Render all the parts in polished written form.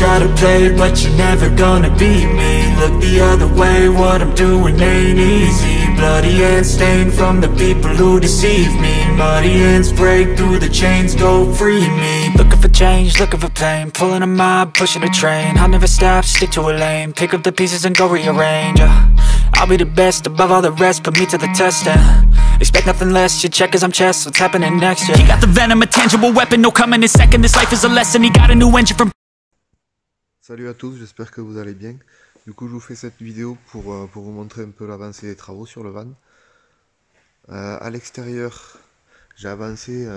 try to play, but you're never gonna beat me. Look the other way, what I'm doing ain't easy. Bloody hands stained from the people who deceive me. Muddy hands break through the chains, go free me. Looking for change, looking for pain, pulling a mob, pushing a train. I'll never stop, stick to a lane, pick up the pieces and go rearrange. I'll be the best above all the rest, put me to the test and expect nothing less, you check as I'm chess, what's happening next, yeah. He got the venom, a tangible weapon, no coming in second, this life is a lesson, he got a new engine from... Salut à tous, j'espère que vous allez bien. Du coup je vous fais cette vidéo pour vous montrer un peu l'avancée des travaux sur le van. À l'extérieur, j'ai avancé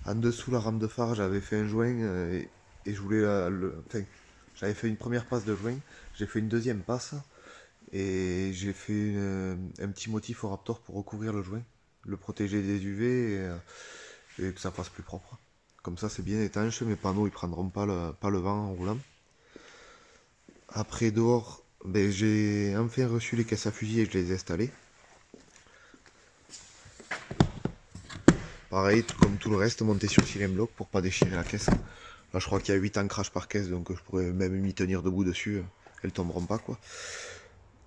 en dessous la rame de phare, j'avais fait un joint et je voulais... j'avais fait une première passe de joint, j'ai fait une deuxième passe. Et j'ai fait un petit motif au Raptor pour recouvrir le joint, le protéger des UV et que ça fasse plus propre. Comme ça c'est bien étanche, mes panneaux ils prendront pas le vent en roulant. Après dehors, ben, j'ai enfin reçu les caisses à fusil et je les ai installées. Pareil, comme tout le reste, monté sur cylindre bloc pour pas déchirer la caisse. Là je crois qu'il y a 8 ancrages par caisse, donc je pourrais même m'y tenir debout dessus, elles tomberont pas quoi.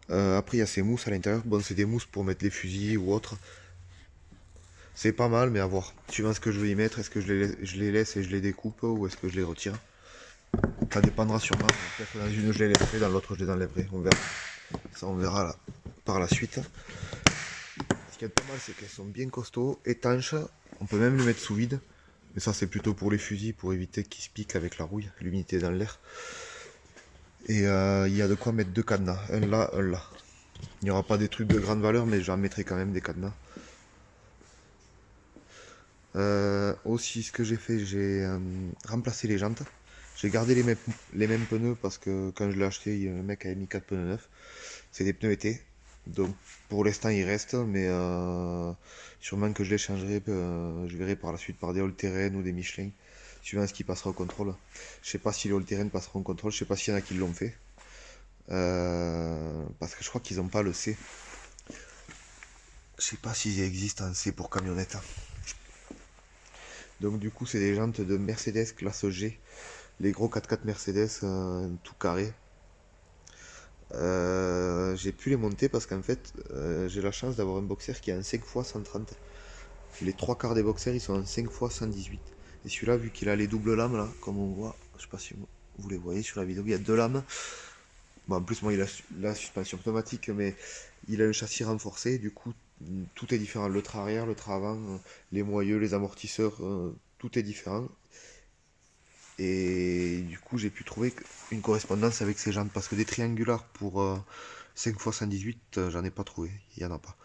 Après il y a ces mousses à l'intérieur, bon c'est des mousses pour mettre les fusils ou autre. C'est pas mal mais à voir, suivant ce que je veux y mettre, est-ce que je les laisse et je les découpe ou est-ce que je les retire. Ça dépendra sûrement, peut-être dans une je les laisserai, dans l'autre je les enlèverai, on verra. Ça on verra là, par la suite. Ce qui est pas mal c'est qu'elles sont bien costauds, étanches, on peut même les mettre sous vide. Mais ça c'est plutôt pour les fusils, pour éviter qu'ils se piquent avec la rouille, l'humidité dans l'air. Et il y a de quoi mettre deux cadenas, un là, un là. Il n'y aura pas des trucs de grande valeur, mais j'en mettrai quand même des cadenas. Aussi, ce que j'ai fait, j'ai remplacé les jantes. J'ai gardé les mêmes pneus parce que quand je l'ai acheté, le mec avait mis 4 pneus neufs. C'est des pneus été. Donc pour l'instant, il reste, mais sûrement que je les changerai. Je verrai par la suite par des all-terrain ou des Michelin. Suivant ce qui passera au contrôle. Je sais pas si les all-terrain passeront au contrôle, je sais pas s'il y en a qui l'ont fait. Parce que je crois qu'ils n'ont pas le C. Je sais pas s'il existe un C pour camionnette. Donc du coup c'est des jantes de Mercedes classe G. Les gros 4x4 Mercedes tout carré. J'ai pu les monter parce qu'en fait j'ai la chance d'avoir un boxer qui est en 5x130. Les 3/4 des boxers ils sont en 5x118. Et celui-là, vu qu'il a les doubles lames, là, comme on voit, je sais pas si vous les voyez sur la vidéo, il y a deux lames. Bon, en plus, moi, il a la suspension pneumatique, mais il a un châssis renforcé, du coup, tout est différent. Le train arrière, le train avant, les moyeux, les amortisseurs, tout est différent. Et du coup, j'ai pu trouver une correspondance avec ces jantes, parce que des triangulaires pour 5x118, j'en ai pas trouvé, il y en a pas.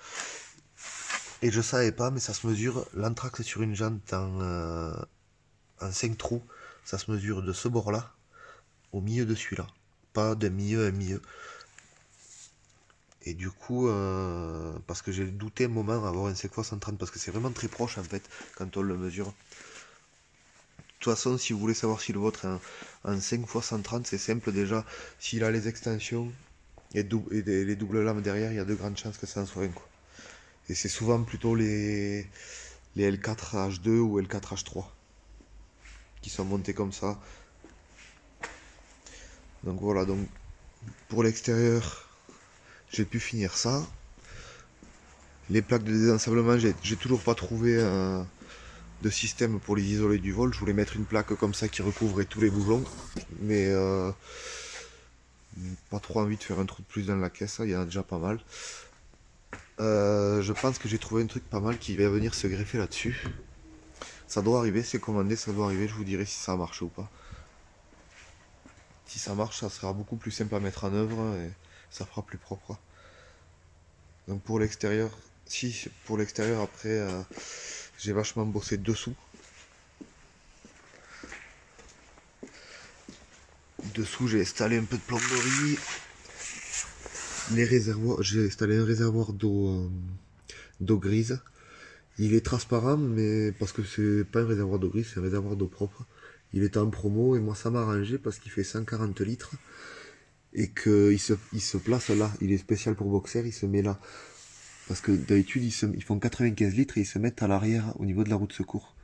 Et je savais pas, mais ça se mesure, l'anthrax sur une jante en 5 trous, ça se mesure de ce bord là au milieu de celui-là, pas de milieu à milieu. Et du coup parce que j'ai douté un moment à avoir un 5x130 parce que c'est vraiment très proche en fait quand on le mesure. De toute façon, si vous voulez savoir si le vôtre est en 5x130, c'est simple déjà, s'il a les extensions et les doubles lames derrière, il y a de grandes chances que ça en soit un quoi. Et c'est souvent plutôt les L4H2 ou L4H3 qui sont montés comme ça. Donc voilà, donc pour l'extérieur, j'ai pu finir ça. Les plaques de désensablement, j'ai toujours pas trouvé de système pour les isoler du vol. Je voulais mettre une plaque comme ça qui recouvrait tous les boulons, mais pas trop envie de faire un trou de plus dans la caisse, il y en a déjà pas mal. Je pense que j'ai trouvé un truc pas mal qui va venir se greffer là-dessus. Ça doit arriver, c'est commandé, ça doit arriver, je vous dirai si ça a marché ou pas. Si ça marche, ça sera beaucoup plus simple à mettre en œuvre et ça fera plus propre. Donc pour l'extérieur, pour l'extérieur après, j'ai vachement bossé dessous. Dessous, j'ai installé un peu de plomberie. Les réservoirs, j'ai installé un réservoir d'eau grise. Il est transparent, mais parce que c'est pas un réservoir d'eau grise, c'est un réservoir d'eau propre. Il était en promo et moi ça m'a arrangé parce qu'il fait 140 litres et qu'il se place là. Il est spécial pour boxer, il se met là. Parce que d'habitude ils font 95 litres et ils se mettent à l'arrière au niveau de la roue de secours.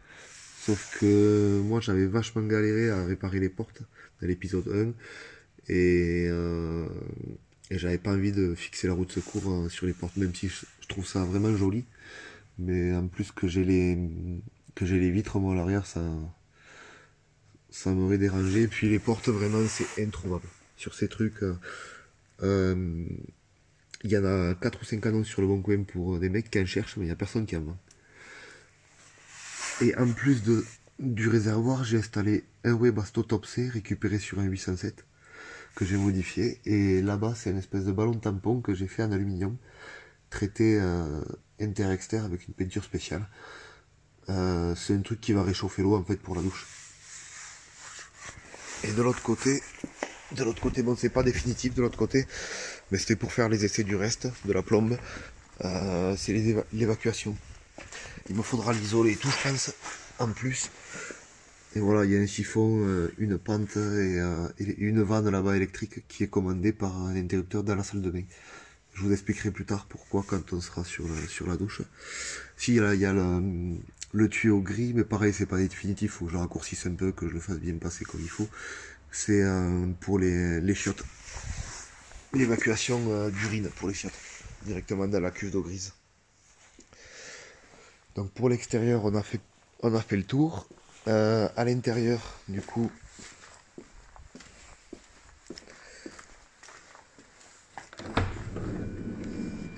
Sauf que moi j'avais vachement galéré à réparer les portes dans l'épisode 1 et, euh, et j'avais pas envie de fixer la roue de secours sur les portes, même si je trouve ça vraiment joli. Mais en plus que j'ai les vitres moi à l'arrière, ça m'aurait dérangé. Puis les portes vraiment c'est introuvable. Sur ces trucs, il y en a 4 ou 5 annonces sur le bon coin pour des mecs qui en cherchent, mais il n'y a personne qui en vend. Et en plus du réservoir, j'ai installé un Webasto Top C récupéré sur un 807 que j'ai modifié. Et là-bas, c'est une espèce de ballon tampon que j'ai fait en aluminium, traité inter-exter avec une peinture spéciale. C'est un truc qui va réchauffer l'eau en fait pour la douche. Et de l'autre côté, bon, c'est pas définitif de l'autre côté, mais c'était pour faire les essais du reste de la plombe. C'est l'évacuation. Il me faudra l'isoler et tout, je pense, en plus. Et voilà, il y a un siphon, une pente et une vanne là-bas électrique qui est commandée par un interrupteur dans la salle de bain. Je vous expliquerai plus tard pourquoi quand on sera sur la douche. Si, là, il y a le tuyau gris, mais pareil, c'est pas définitif, faut que je le raccourcisse un peu, que je le fasse bien passer comme il faut. C'est pour les chiottes. L'évacuation d'urine pour les chiottes, directement dans la cuve d'eau grise. Donc pour l'extérieur, on a fait le tour. À l'intérieur, du coup,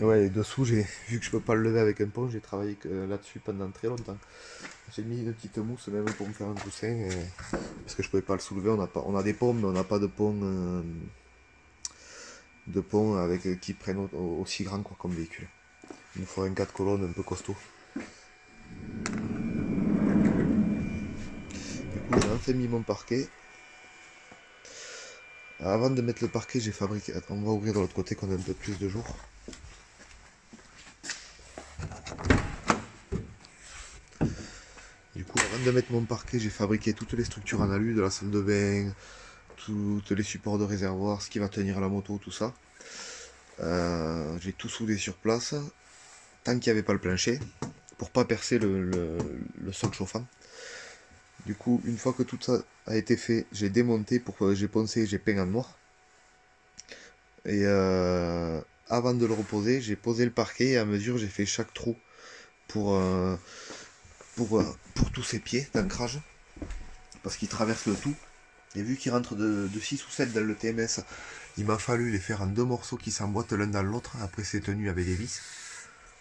ouais, dessous, vu que je peux pas le lever avec un pont, j'ai travaillé là-dessus pendant très longtemps. J'ai mis une petite mousse même pour me faire un coussin, parce que je pouvais pas le soulever. On a des ponts, mais on n'a pas de pont avec qui prennent aussi grand quoi, comme véhicule. Il nous faut un 4 colonnes un peu costaud. Du coup, j'ai enfin mis mon parquet. Avant de mettre le parquet, j'ai fabriqué. On va ouvrir de l'autre côté qu'on a un peu plus de jour. Du coup, avant de mettre mon parquet, j'ai fabriqué toutes les structures en alu de la salle de bain, tous les supports de réservoir, ce qui va tenir la moto, tout ça. J'ai tout soudé sur place, tant qu'il n'y avait pas le plancher, pour pas percer le sol chauffant. Du coup, une fois que tout ça a été fait, j'ai démonté, j'ai poncé, j'ai peint en noir. Et avant de le reposer, j'ai posé le parquet et à mesure j'ai fait chaque trou pour tous ces pieds d'ancrage, parce qu'ils traversent le tout. Et vu qu'ils rentrent de 6 ou 7 dans le TMS, il m'a fallu les faire en 2 morceaux qui s'emboîtent l'un dans l'autre. Après c'est tenu avec des vis.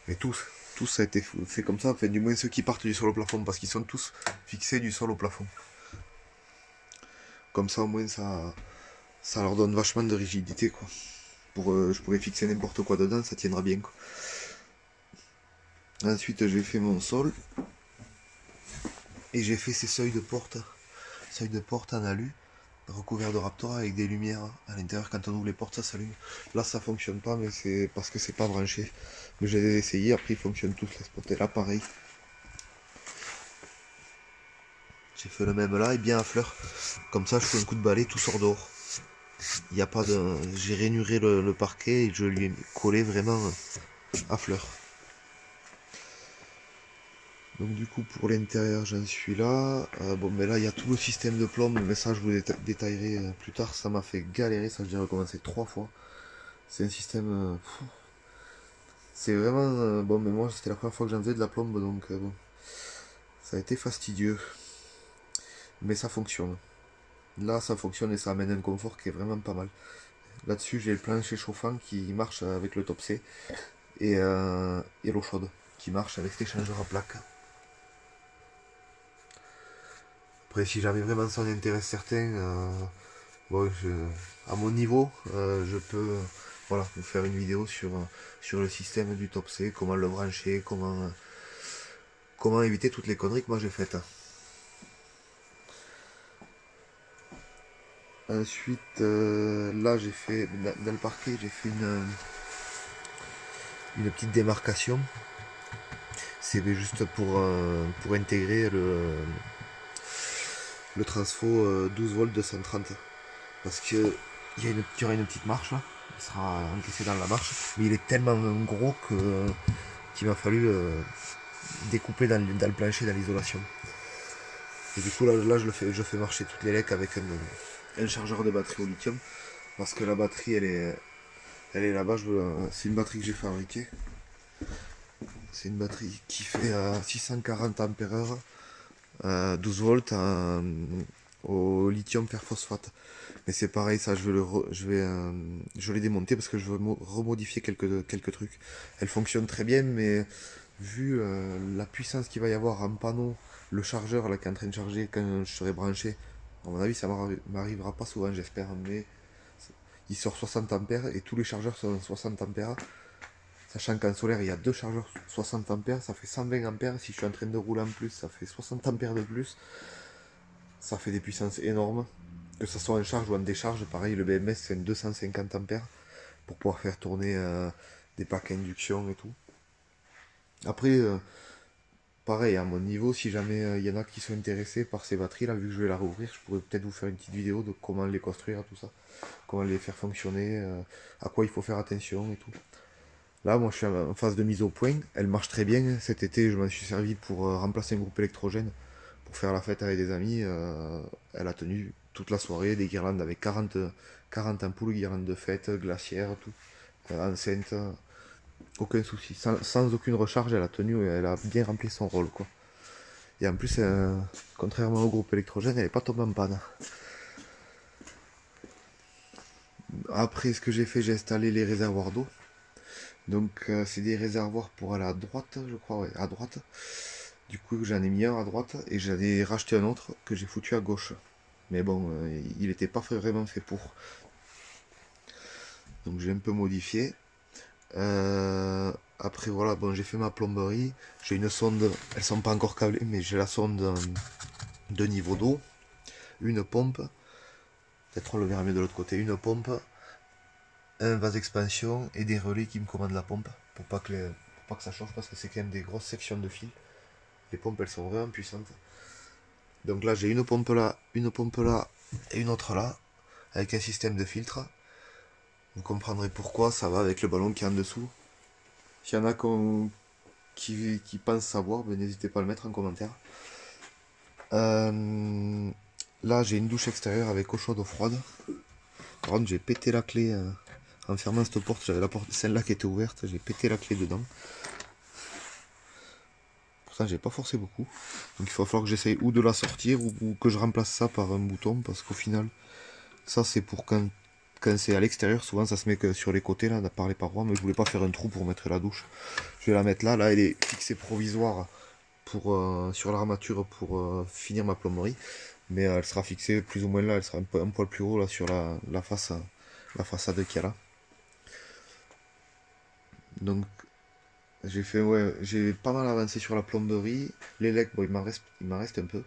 Et tous ça a été fait comme ça, enfin du moins ceux qui partent du sol au plafond, parce qu'ils sont tous fixés du sol au plafond. Comme ça au moins ça leur donne vachement de rigidité quoi. Je pourrais fixer n'importe quoi dedans, ça tiendra bien quoi. Ensuite j'ai fait mon sol. Et j'ai fait ces seuils de porte en alu, recouverts de Raptora avec des lumières à l'intérieur. Quand on ouvre les portes, ça s'allume. Là, ça fonctionne pas, mais c'est parce que c'est pas branché. Mais j'ai essayé, après ils fonctionnent tous les spots. Et là, pareil. J'ai fait le même là, et bien à fleur. Comme ça, je fais un coup de balai, tout sort dehors. Il n'y a pas de. J'ai rainuré le parquet et je lui ai collé vraiment à fleur. Donc du coup pour l'intérieur j'en suis là. Bon mais là il y a tout le système de plombe, mais ça je vous détaillerai plus tard. Ça m'a fait galérer, ça j'ai recommencé 3 fois. C'est un système... c'est vraiment... bon mais moi c'était la première fois que j'en faisais de la plombe, donc bon. Ça a été fastidieux. Mais ça fonctionne. Là ça fonctionne et ça amène un confort qui est vraiment pas mal. Là-dessus j'ai le plancher chauffant qui marche avec le top C. Et l'eau chaude qui marche avec l'échangeur à plaques. Après, si jamais vraiment ça en intéresse certains, bon, à mon niveau, je peux voilà, vous faire une vidéo sur le système du top C, comment le brancher, comment éviter toutes les conneries que moi j'ai faites. Ensuite, là j'ai fait, dans le parquet, j'ai fait une petite démarcation. C'est juste pour intégrer le transfo 12 volts 230, parce que il y aura une petite marche là, il sera encaissé dans la marche, mais il est tellement gros qu'il m'a fallu découper dans le plancher, dans l'isolation. Et du coup là je fais marcher toutes les lecs avec un chargeur de batterie au lithium. Parce que la batterie elle est là-bas, c'est une batterie que j'ai fabriquée. C'est une batterie qui fait 640 ampères, 12 volts au lithium perphosphate. Mais c'est pareil, ça je l'ai démonté parce que je veux remodifier quelques trucs. Elle fonctionne très bien, mais vu la puissance qu'il va y avoir en panneau, le chargeur là qui est en train de charger quand je serai branché, à mon avis ça m'arrivera pas souvent, j'espère, mais il sort 60 ampères et tous les chargeurs sont 60 ampères. Sachant qu'en solaire il y a deux chargeurs 60 ampères, ça fait 120 ampères. Si je suis en train de rouler en plus, ça fait 60 ampères de plus. Ça fait des puissances énormes. Que ce soit en charge ou en décharge, pareil, le BMS c'est 250 ampères pour pouvoir faire tourner des packs à induction et tout. Après, pareil, à mon niveau, si jamais il y en a qui sont intéressés par ces batteries là, vu que je vais la rouvrir, je pourrais peut-être vous faire une petite vidéo de comment les construire, tout ça. Comment les faire fonctionner, à quoi il faut faire attention et tout. Là, moi je suis en phase de mise au point, elle marche très bien. Cet été, je m'en suis servi pour remplacer un groupe électrogène, pour faire la fête avec des amis. Elle a tenu toute la soirée, des guirlandes avec 40 ampoules, guirlandes de fête, glacières, tout. Enceinte, aucun souci. Sans aucune recharge, elle a tenu et elle a bien rempli son rôle, quoi. Et en plus, contrairement au groupe électrogène, elle n'est pas tombée en panne. Après, ce que j'ai fait, j'ai installé les réservoirs d'eau. Donc c'est des réservoirs pour aller à droite, je crois, ouais, à droite. Du coup j'en ai mis un à droite et j'en ai racheté un autre que j'ai foutu à gauche. Mais bon, il n'était pas vraiment fait pour. Donc j'ai un peu modifié. Après voilà, bon, j'ai fait ma plomberie. J'ai une sonde, elles sont pas encore câblées, mais j'ai la sonde de niveau d'eau. Une pompe. Peut-être on le verra mieux de l'autre côté. Une pompe. Un vase expansion et des relais qui me commandent la pompe pour pas que ça chauffe, parce que c'est quand même des grosses sections de fil. Les pompes elles sont vraiment puissantes. Donc là j'ai une pompe là et une autre là avec un système de filtre. Vous comprendrez pourquoi, ça va avec le ballon qui est en dessous. S'il y en a qui pensent savoir, ben, n'hésitez pas à le mettre en commentaire. Là j'ai une douche extérieure avec eau chaude, eau froide. Par contre j'ai pété la clé en fermant cette porte, j'avais la porte, celle-là qui était ouverte, j'ai pété la clé dedans. Pourtant j'ai pas forcé beaucoup. Donc il va falloir que j'essaye ou de la sortir ou que je remplace ça par un bouton, parce qu'au final, ça c'est pour quand c'est à l'extérieur, souvent ça se met que sur les côtés là, par les parois, mais je voulais pas faire un trou pour mettre la douche. Je vais la mettre là, elle est fixée provisoire pour, sur l'armature pour finir ma plomberie. Mais elle sera fixée plus ou moins là, elle sera un poil plus haut là sur la façade qu'il y a là. Donc j'ai pas mal avancé sur la plomberie. Les lecs, bon, il m'en reste un peu.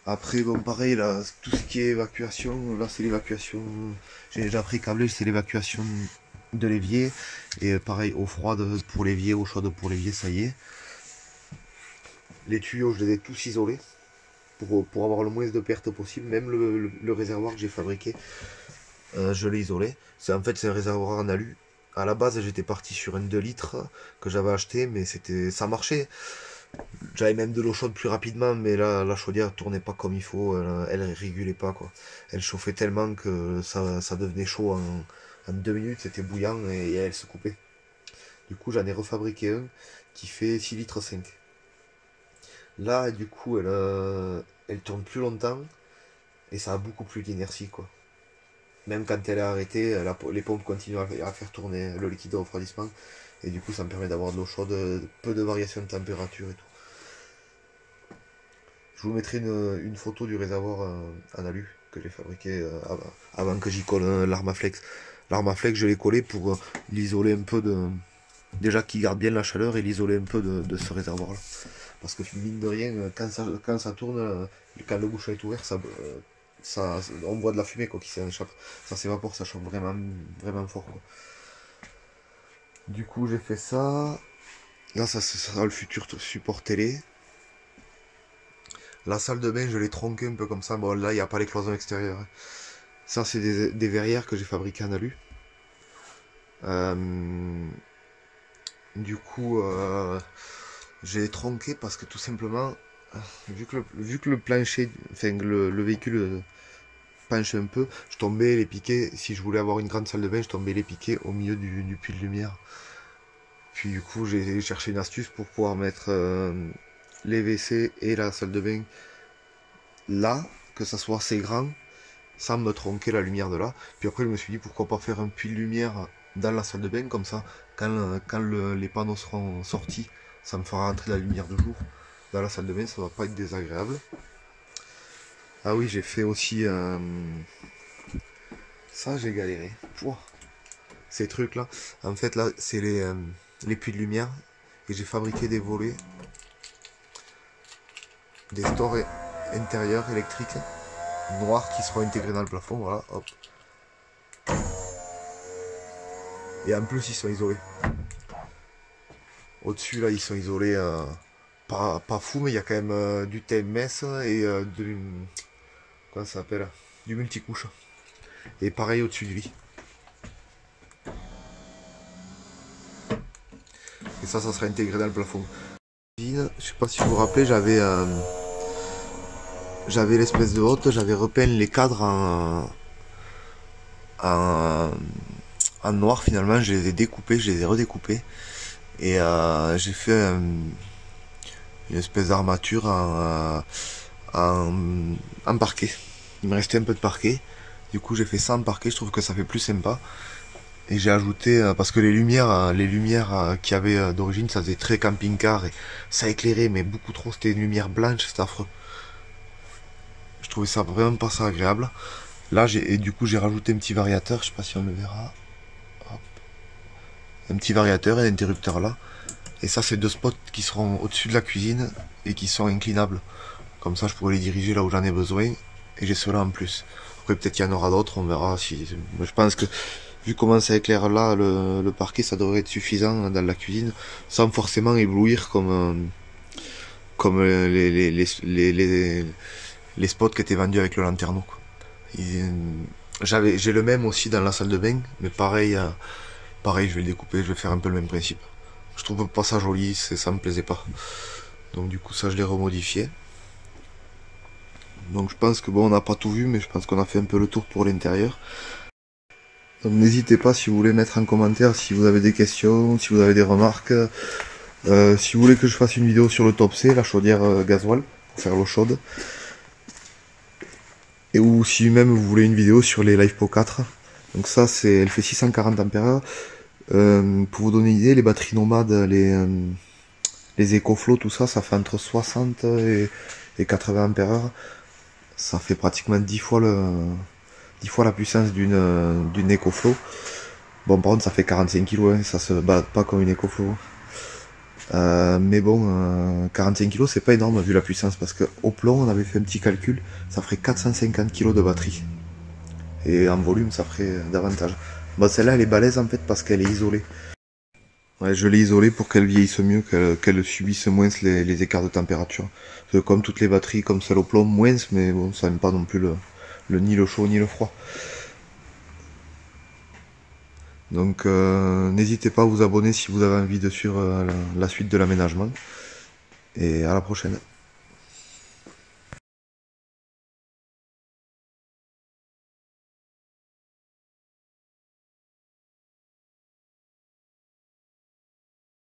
Après bon pareil là, tout ce qui est évacuation, là c'est l'évacuation. J'ai déjà pré-câblé, c'est l'évacuation de l'évier. Et pareil, eau froide pour l'évier, eau chaude pour l'évier, ça y est. Les tuyaux, je les ai tous isolés pour avoir le moins de pertes possible. Même le réservoir que j'ai fabriqué, je l'ai isolé. C'est un réservoir en alu. À la base, j'étais parti sur un 2 litres que j'avais acheté, mais ça marchait. J'avais même de l'eau chaude plus rapidement, mais là, la chaudière tournait pas comme il faut, elle régulait pas, quoi. Elle chauffait tellement que ça devenait chaud en 2 minutes, c'était bouillant et elle se coupait. Du coup, j'en ai refabriqué un qui fait 6 litres 5. Là, du coup, elle tourne plus longtemps et ça a beaucoup plus d'inertie, quoi. Même quand elle est arrêtée, les pompes continuent à faire tourner le liquide de refroidissement. Et du coup, ça me permet d'avoir de l'eau chaude, peu de variation de température et tout. Je vous mettrai une photo du réservoir en alu que j'ai fabriqué avant que j'y colle l'Armaflex. L'Armaflex, je l'ai collé pour l'isoler un peu déjà qu'il garde bien la chaleur et l'isoler un peu de ce réservoir-là. Parce que mine de rien, quand ça tourne, quand le bouchon est ouvert, on voit de la fumée, quoi, qui s'échappe. Ça s'évapore, ça chauffe vraiment, vraiment fort, quoi. Du coup j'ai fait ça. Là ça sera le futur support télé. La salle de bain je l'ai tronqué un peu comme ça. Bon là il n'y a pas les cloisons extérieures. Ça c'est des verrières que j'ai fabriquées en alu. Du coup j'ai tronqué parce que tout simplement vu que le plancher, enfin le véhicule penche un peu, je tombais les piquets, si je voulais avoir une grande salle de bain, je tombais les piquets au milieu du puits de lumière. Puis du coup j'ai cherché une astuce pour pouvoir mettre les WC et la salle de bain là, que ça soit assez grand, sans me tronquer la lumière de là. Puis après je me suis dit pourquoi pas faire un puits de lumière dans la salle de bain, comme ça quand les panneaux seront sortis, ça me fera entrer la lumière de jour dans la salle de bain, ça va pas être désagréable. Ah oui, j'ai fait aussi ça, j'ai galéré. Pouah. Ces trucs là, en fait là c'est les puits de lumière, et j'ai fabriqué des volets, des stores intérieurs électriques noirs qui seront intégrés dans le plafond, voilà, hop. Et en plus ils sont isolés. Au-dessus là ils sont isolés, pas fou, mais il y a quand même du TMS et comment ça s'appelle, du multicouche. Et pareil au-dessus du lit. Et ça sera intégré dans le plafond. Je sais pas si vous vous rappelez, j'avais l'espèce de hotte, j'avais repeint les cadres en noir. Finalement je les ai découpés, je les ai redécoupés, et j'ai fait une espèce d'armature en parquet. Il me restait un peu de parquet, du coup j'ai fait ça en parquet, je trouve que ça fait plus sympa. Et j'ai ajouté, parce que les lumières qu'il y avait d'origine, ça faisait très camping-car, et ça éclairait, mais beaucoup trop, c'était une lumière blanche, c'était affreux. Je trouvais ça vraiment pas ça agréable. Là, du coup, j'ai rajouté un petit variateur, je sais pas si on le verra. Hop. Un petit variateur et un interrupteur là. Et ça, c'est deux spots qui seront au-dessus de la cuisine et qui sont inclinables. Comme ça, je pourrais les diriger là où j'en ai besoin. Et j'ai cela en plus. Après, peut-être qu'il y en aura d'autres, on verra. Je pense que vu comment ça éclaire là, le parquet, ça devrait être suffisant dans la cuisine, sans forcément éblouir comme les spots qui étaient vendus avec le lanterneau, quoi. J'ai le même aussi dans la salle de bain, mais pareil, je vais le découper, je vais faire un peu le même principe. Je trouve pas ça joli, ça me plaisait pas. Donc du coup ça je l'ai remodifié. Donc je pense que bon, on n'a pas tout vu, mais je pense qu'on a fait un peu le tour pour l'intérieur. Donc n'hésitez pas, si vous voulez, mettre en commentaire si vous avez des questions, si vous avez des remarques. Si vous voulez que je fasse une vidéo sur le Top C, la chaudière gasoil, pour faire l'eau chaude. Et ou si même vous voulez une vidéo sur les LiFePO 4. Donc ça, elle fait 640 ampères. Pour vous donner une idée, les batteries nomades, les EcoFlow, tout ça, ça fait entre 60 et 80 ampères. Ça fait pratiquement 10 fois la puissance d'une EcoFlow. Bon, par contre, ça fait 45 kg, hein, ça se bat pas comme une EcoFlow. Mais bon, 45 kg c'est pas énorme vu la puissance, parce que au plomb on avait fait un petit calcul, ça ferait 450 kg de batterie, et en volume ça ferait davantage. Bon, celle-là elle est balèze en fait parce qu'elle est isolée. Ouais, je l'ai isolée pour qu'elle vieillisse mieux, qu'elle subisse moins les écarts de température. Parce que comme toutes les batteries, comme celle au plomb, moins, mais bon, ça n'aime pas non plus ni le chaud ni le froid. Donc n'hésitez pas à vous abonner si vous avez envie de suivre la suite de l'aménagement. Et à la prochaine.